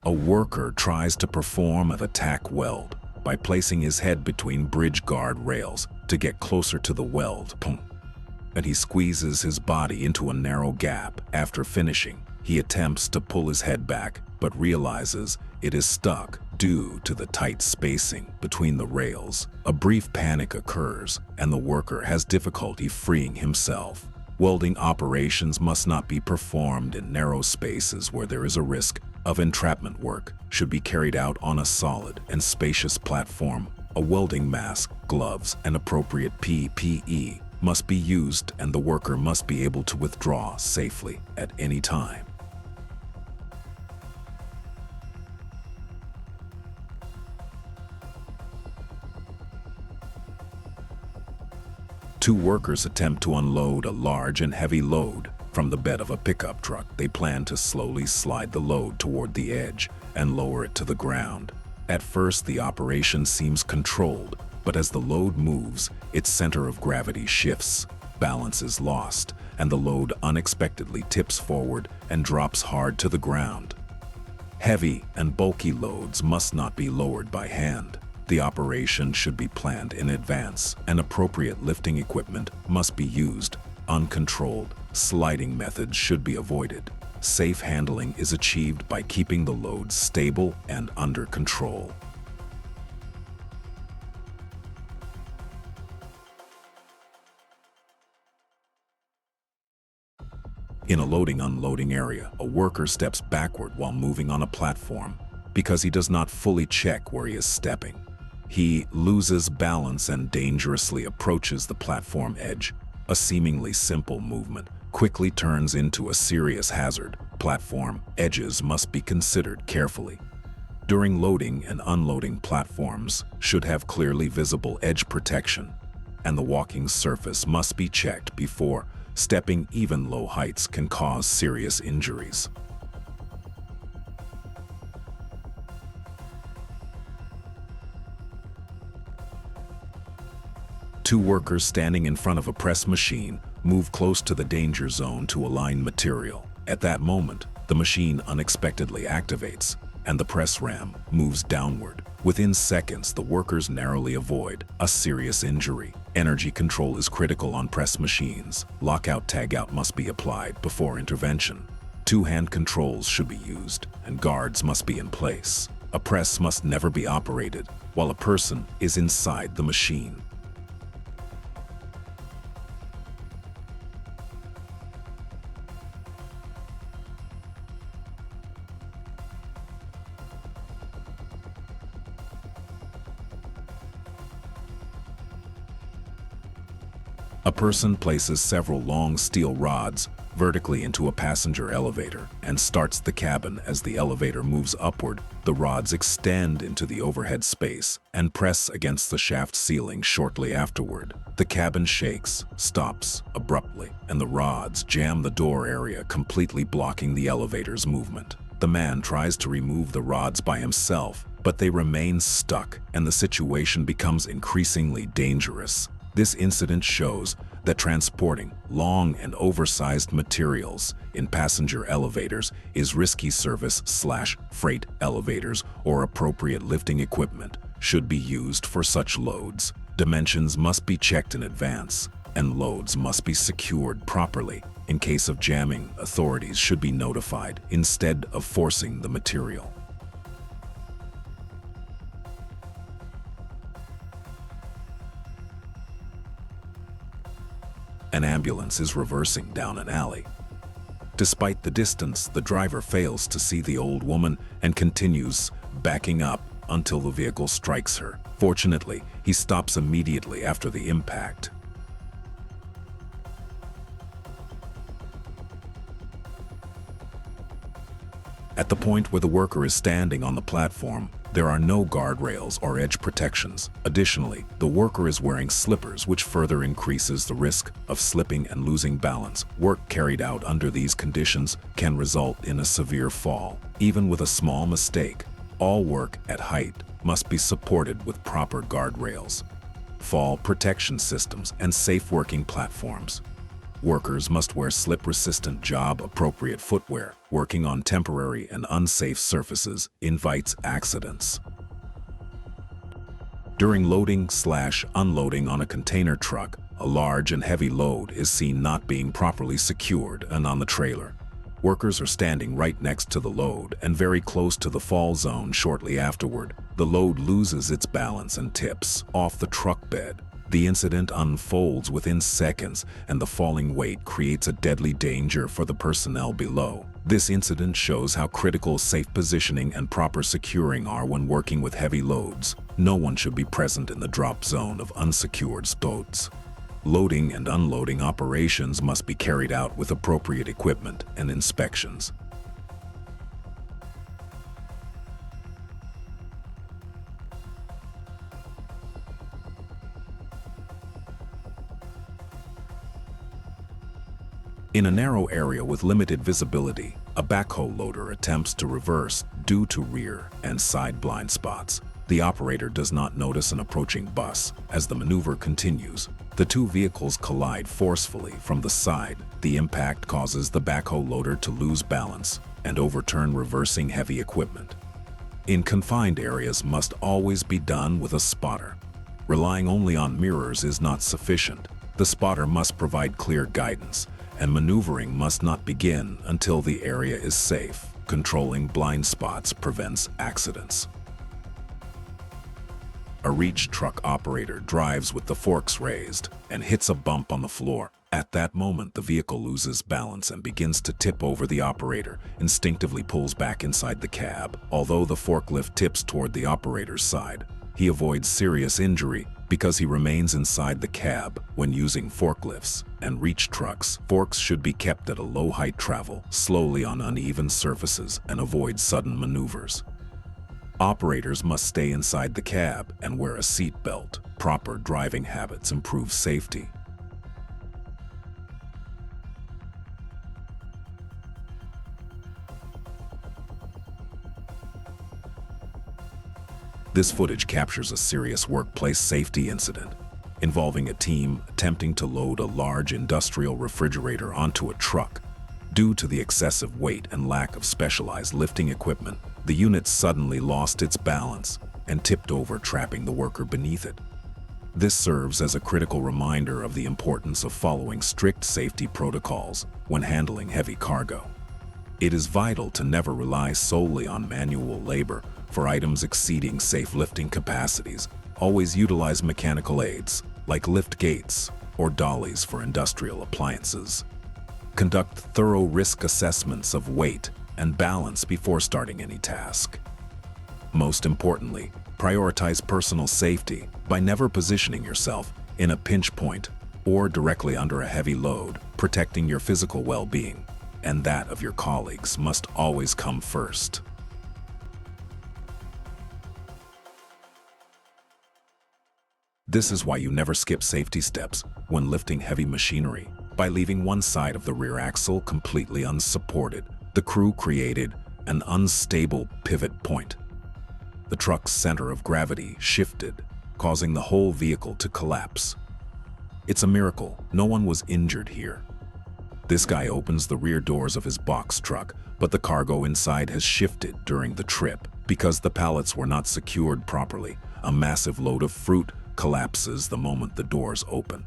A worker tries to perform an attack weld by placing his head between bridge guard rails to get closer to the weld. And he squeezes his body into a narrow gap. After finishing, he attempts to pull his head back, but realizes it is stuck due to the tight spacing between the rails. A brief panic occurs, and the worker has difficulty freeing himself. Welding operations must not be performed in narrow spaces where there is a risk of entrapment. Work should be carried out on a solid and spacious platform. A welding mask, gloves, and appropriate PPE must be used, and the worker must be able to withdraw safely at any time. Two workers attempt to unload a large and heavy load from the bed of a pickup truck. They plan to slowly slide the load toward the edge and lower it to the ground. At first, the operation seems controlled, but as the load moves, its center of gravity shifts, balance is lost, and the load unexpectedly tips forward and drops hard to the ground. Heavy and bulky loads must not be lowered by hand. The operation should be planned in advance, and appropriate lifting equipment must be used. Uncontrolled sliding methods should be avoided. Safe handling is achieved by keeping the load stable and under control. In a loading-unloading area, a worker steps backward while moving on a platform because he does not fully check where he is stepping. He loses balance and dangerously approaches the platform edge. A seemingly simple movement quickly turns into a serious hazard. Platform edges must be considered carefully. During loading and unloading, platforms should have clearly visible edge protection, and the walking surface must be checked before stepping. Even low heights can cause serious injuries. Two workers standing in front of a press machine move close to the danger zone to align material. At that moment, the machine unexpectedly activates, and the press ram moves downward. Within seconds, the workers narrowly avoid a serious injury. Energy control is critical on press machines. Lockout/tagout must be applied before intervention. Two-hand controls should be used, and guards must be in place. A press must never be operated while a person is inside the machine. A person places several long steel rods vertically into a passenger elevator and starts the cabin. As the elevator moves upward, the rods extend into the overhead space and press against the shaft ceiling. Shortly afterward, the cabin shakes, stops abruptly, and the rods jam the door area, completely blocking the elevator's movement. The man tries to remove the rods by himself, but they remain stuck, and the situation becomes increasingly dangerous. This incident shows that transporting long and oversized materials in passenger elevators is risky. Service/freight elevators or appropriate lifting equipment should be used for such loads. Dimensions must be checked in advance, and loads must be secured properly. In case of jamming, authorities should be notified instead of forcing the material. An ambulance is reversing down an alley. Despite the distance, the driver fails to see the old woman and continues backing up until the vehicle strikes her. Fortunately, he stops immediately after the impact. At the point where the worker is standing on the platform, there are no guardrails or edge protections. Additionally, the worker is wearing slippers, which further increases the risk of slipping and losing balance. Work carried out under these conditions can result in a severe fall. Even with a small mistake, all work at height must be supported with proper guardrails, fall protection systems, and safe working platforms. Workers must wear slip-resistant job-appropriate footwear. Working on temporary and unsafe surfaces invites accidents. During loading/unloading on a container truck, a large and heavy load is seen not being properly secured and on the trailer. Workers are standing right next to the load and very close to the fall zone shortly afterward. The load loses its balance and tips off the truck bed. The incident unfolds within seconds, and the falling weight creates a deadly danger for the personnel below. This incident shows how critical safe positioning and proper securing are when working with heavy loads. No one should be present in the drop zone of unsecured boats. Loading and unloading operations must be carried out with appropriate equipment and inspections. In a narrow area with limited visibility, a backhoe loader attempts to reverse due to rear and side blind spots. The operator does not notice an approaching bus. As the maneuver continues, the two vehicles collide forcefully from the side. The impact causes the backhoe loader to lose balance and overturn reversing heavy equipment. In confined areas must always be done with a spotter. Relying only on mirrors is not sufficient. The spotter must provide clear guidance, and maneuvering must not begin until the area is safe. Controlling blind spots prevents accidents. A reach truck operator drives with the forks raised and hits a bump on the floor. At that moment, the vehicle loses balance and begins to tip over. The operator instinctively pulls back inside the cab. Although the forklift tips toward the operator's side, he avoids serious injury because he remains inside the cab. When using forklifts and reach trucks, forks should be kept at a low height. Travel slowly on uneven surfaces and avoid sudden maneuvers. Operators must stay inside the cab and wear a seat belt. Proper driving habits improve safety. This footage captures a serious workplace safety incident involving a team attempting to load a large industrial refrigerator onto a truck. Due to the excessive weight and lack of specialized lifting equipment, the unit suddenly lost its balance and tipped over, trapping the worker beneath it. This serves as a critical reminder of the importance of following strict safety protocols when handling heavy cargo. It is vital to never rely solely on manual labor for items exceeding safe lifting capacities. Always utilize mechanical aids like lift gates or dollies for industrial appliances. Conduct thorough risk assessments of weight and balance before starting any task. Most importantly, prioritize personal safety by never positioning yourself in a pinch point or directly under a heavy load. Protecting your physical well-being and that of your colleagues must always come first. This is why you never skip safety steps when lifting heavy machinery. By leaving one side of the rear axle completely unsupported, the crew created an unstable pivot point. The truck's center of gravity shifted, causing the whole vehicle to collapse. It's a miracle no one was injured here. This guy opens the rear doors of his box truck, but the cargo inside has shifted during the trip. Because the pallets were not secured properly, a massive load of fruit collapses the moment the doors open.